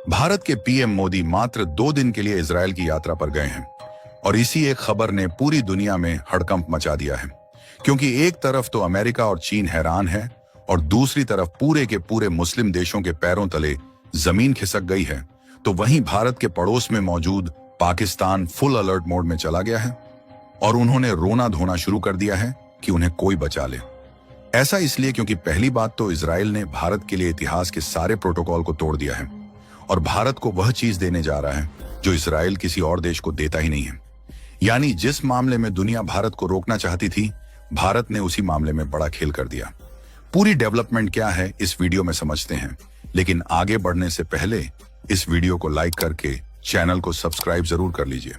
भारत के पीएम मोदी मात्र 2 दिन के लिए इजरायल की यात्रा पर गए हैं और इसी एक खबर ने पूरी दुनिया में हड़कंप मचा दिया है। क्योंकि एक तरफ तो अमेरिका और चीन हैरान है और दूसरी तरफ पूरे के पूरे मुस्लिम देशों के पैरों तले जमीन खिसक गई है, तो वहीं भारत के पड़ोस में मौजूद पाकिस्तान फुल अलर्ट मोड में चला गया है और उन्होंने रोना धोना शुरू कर दिया है कि उन्हें कोई बचा ले। ऐसा इसलिए क्योंकि पहली बात तो इजरायल ने भारत के लिए इतिहास के सारे प्रोटोकॉल को तोड़ दिया है और भारत को वह चीज देने जा रहा है जो इजरायल किसी और देश को देता ही नहीं है। यानी जिस मामले में दुनिया भारत को रोकना चाहती थी, भारत ने उसी मामले में बड़ा खेल कर दिया। पूरी डेवलपमेंट क्या है इस वीडियो में समझते हैं, लेकिन आगे बढ़ने से पहले इस वीडियो को लाइक करके चैनल को सब्सक्राइब जरूर कर लीजिए।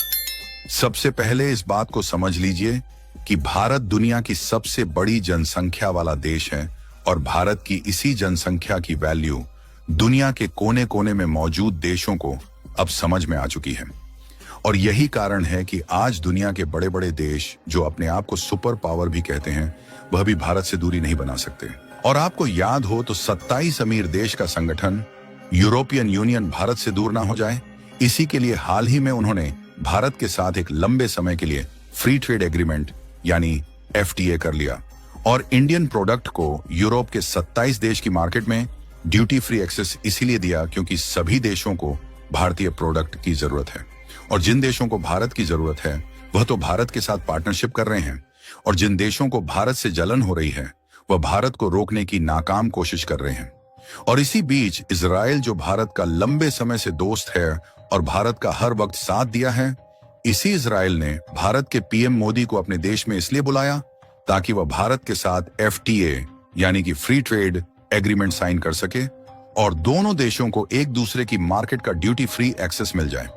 सबसे पहले इस बात को समझ लीजिए कि भारत दुनिया की सबसे बड़ी जनसंख्या वाला देश है और भारत की इसी जनसंख्या की वैल्यू दुनिया के कोने कोने में मौजूद देशों को अब समझ में आ चुकी है। और यही कारण है कि आज दुनिया के बड़े बड़े देश जो अपने आप को सुपर पावर भी कहते हैं, वह भी भारत से दूरी नहीं बना सकते। और आपको याद हो तो 27 अमीर देश का संगठन यूरोपियन यूनियन भारत से दूर ना हो जाए, इसी के लिए हाल ही में उन्होंने भारत के साथ एक लंबे समय के लिए फ्री ट्रेड एग्रीमेंट यानी FTA कर लिया और इंडियन प्रोडक्ट को यूरोप के 27 देश की मार्केट में ड्यूटी फ्री एक्सेस इसीलिए दिया क्योंकि सभी देशों को भारतीय प्रोडक्ट की जरूरत है और जिन देशों को भारत की जरूरत है वह तो भारत के साथ पार्टनरशिप कर रहे हैं और जिन देशों को भारत से जलन हो रही है वह भारत को रोकने की नाकाम कोशिश कर रहे हैं। और इसी बीच इजराइल जो भारत का लंबे समय से दोस्त है और भारत का हर वक्त साथ दिया है, इसी इजराइल ने भारत के पीएम मोदी को अपने देश में इसलिए बुलाया ताकि वह भारत के साथ FTA यानी कि फ्री ट्रेड एग्रीमेंट साइन कर सके और दोनों देशों को एक दूसरे की मार्केट का ड्यूटी फ्री एक्सेस मिल जाए।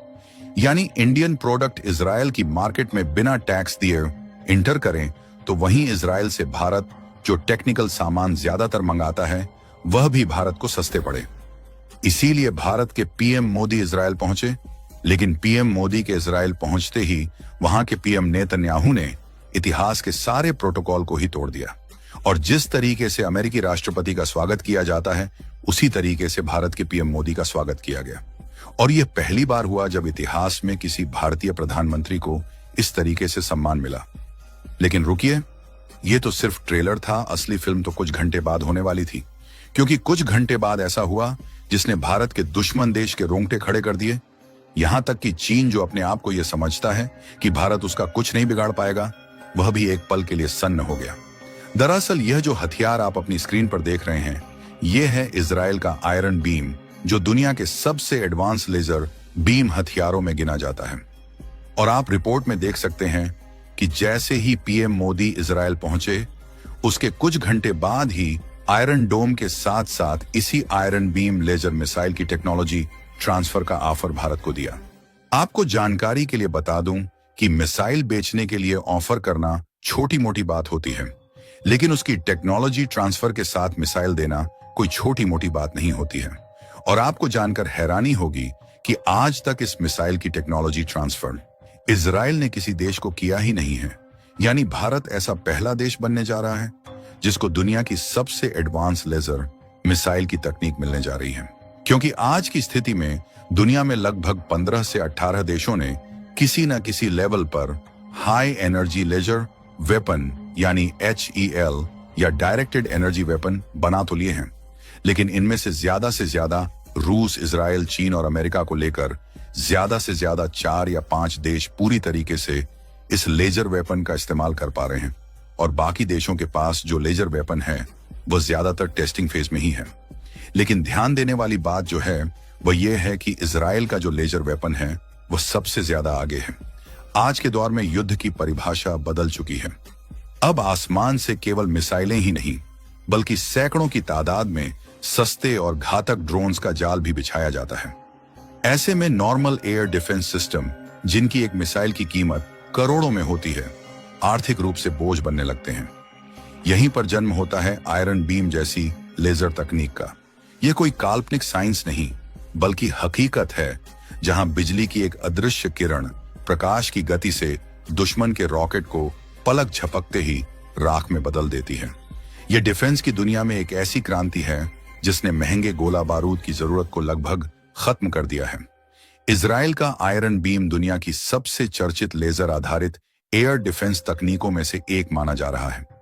यानी इंडियन प्रोडक्ट इजरायल की मार्केट में बिना टैक्स दिए इंटर करें तो वहीं इजरायल से भारत जो टेक्निकल सामान ज्यादातर मंगाता है वह भी भारत को सस्ते पड़े। इसीलिए भारत के पीएम मोदी इजरायल पहुंचे, लेकिन पीएम मोदी के इजरायल पहुंचते ही वहां के पीएम नेतन्याहू ने इतिहास के सारे प्रोटोकॉल को ही तोड़ दिया और जिस तरीके से अमेरिकी राष्ट्रपति का स्वागत किया जाता है उसी तरीके से भारत के पीएम मोदी का स्वागत किया गया। और यह पहली बार हुआ जब इतिहास में किसी भारतीय प्रधानमंत्री को इस तरीके से सम्मान मिला। लेकिन रुकिए, यह तो सिर्फ ट्रेलर था, असली फिल्म तो कुछ घंटे बाद होने वाली थी। क्योंकि कुछ घंटे बाद ऐसा हुआ जिसने भारत के दुश्मन देश के रोंगटे खड़े कर दिए। यहां तक कि चीन जो अपने आप को यह समझता है कि भारत उसका कुछ नहीं बिगाड़ पाएगा, वह भी एक पल के लिए सन्न हो गया। दरअसल यह जो हथियार आप अपनी स्क्रीन पर देख रहे हैं, यह है इजराइल का आयरन बीम, जो दुनिया के सबसे एडवांस लेजर बीम हथियारों में गिना जाता है। और आप रिपोर्ट में देख सकते हैं कि जैसे ही पीएम मोदी इजराइल पहुंचे, उसके कुछ घंटे बाद ही आयरन डोम के साथ साथ इसी आयरन बीम लेजर मिसाइल की टेक्नोलॉजी ट्रांसफर का ऑफर भारत को दिया। आपको जानकारी के लिए बता दूं कि मिसाइल बेचने के लिए ऑफर करना छोटी मोटी बात होती है, लेकिन उसकी टेक्नोलॉजी ट्रांसफर के साथ मिसाइल देना कोई छोटी मोटी बात नहीं होती है। और आपको जानकर हैरानी होगी कि आज तक इस मिसाइल की टेक्नोलॉजी ट्रांसफर इजराइल ने किसी देश को किया ही नहीं है। यानी भारत ऐसा पहला देश बनने जा रहा है जिसको दुनिया की सबसे एडवांस लेजर मिसाइल की तकनीक मिलने जा रही है। क्योंकि आज की स्थिति में दुनिया में लगभग 15 से 18 देशों ने किसी न किसी लेवल पर हाई एनर्जी लेजर वेपन यानी HEL या डायरेक्टेड एनर्जी वेपन बना तो लिए हैं, लेकिन इनमें से ज्यादा रूस, इजराइल, चीन और अमेरिका को लेकर ज्यादा से ज्यादा 4 या 5 देश पूरी तरीके से इस लेजर वेपन का इस्तेमाल कर पा रहे हैं और बाकी देशों के पास जो लेजर वेपन है वह ज्यादातर टेस्टिंग फेज में ही है। लेकिन ध्यान देने वाली बात जो है वह यह है कि इजराइल का जो लेजर वेपन है वह सबसे ज्यादा आगे है। आज के दौर में युद्ध की परिभाषा बदल चुकी है। अब आसमान से केवल मिसाइलें ही नहीं बल्कि सैकड़ों की तादाद में सस्ते और घातक ड्रोन्स का जाल भी बिछाया जाता है। ऐसे में नॉर्मल एयर डिफेंस सिस्टम, जिनकी एक मिसाइल की कीमत करोड़ों में होती है, आर्थिक रूप से बोझ बनने लगते हैं। यहीं पर जन्म होता है आयरन बीम जैसी लेजर तकनीक का। यह कोई काल्पनिक साइंस नहीं बल्कि हकीकत है, जहां बिजली की एक अदृश्य किरण प्रकाश की गति से दुश्मन के रॉकेट को पलक झपकते ही राख में बदल देती है। यह डिफेंस की दुनिया में एक ऐसी क्रांति है जिसने महंगे गोला बारूद की जरूरत को लगभग खत्म कर दिया है। इजराइल का आयरन बीम दुनिया की सबसे चर्चित लेजर आधारित एयर डिफेंस तकनीकों में से एक माना जा रहा है।